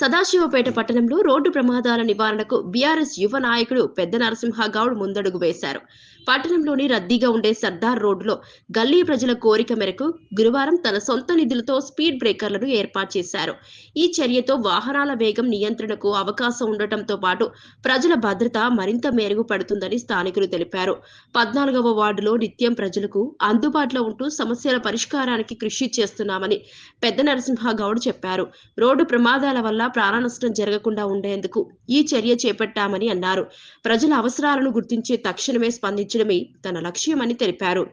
సదాశివపేట పట్టణంలో రోడ్డు ప్రమాదాల నివారణకు బీఆర్ఎస్ యువ నాయకుడు పెద్ద నరసింహ గౌడ్ ముందడుగు వేశారు. పట్టణంలోని రద్దీగా ఉండే సర్దార్ రోడ్డులో గల్లీ ప్రజల కోరిక మేరకు గురువారం తన సొంత నిధులతో స్పీడ్ బ్రేకర్లను ఏర్పాటు చేశారు. ఈ చర్యతో వాహనాల వేగం నియంత్రణకు అవకాశం ఉండటంతో పాటు ప్రజల భద్రత మరింత మెరుగుపడుతుందని స్థానికులు తెలిపారు. 14వ వార్డులో నిత్యం ప్రజలకు అందుబాటులో ఉంటూ సమస్యల పరిష్కారానికి కృషి చేస్తున్నామని పెద్ద నరసింహ గౌడ్ చెప్పారు. రోడ్డు ప్రమాదాల వల్ల ప్రాణ నష్టం జరగకుండా ఉండేందుకు ఈ చర్య చేపట్టామని అన్నారు. ప్రజల అవసరాలను గుర్తించి తక్షణమే స్పందించడమే తన లక్ష్యమని తెలిపారు.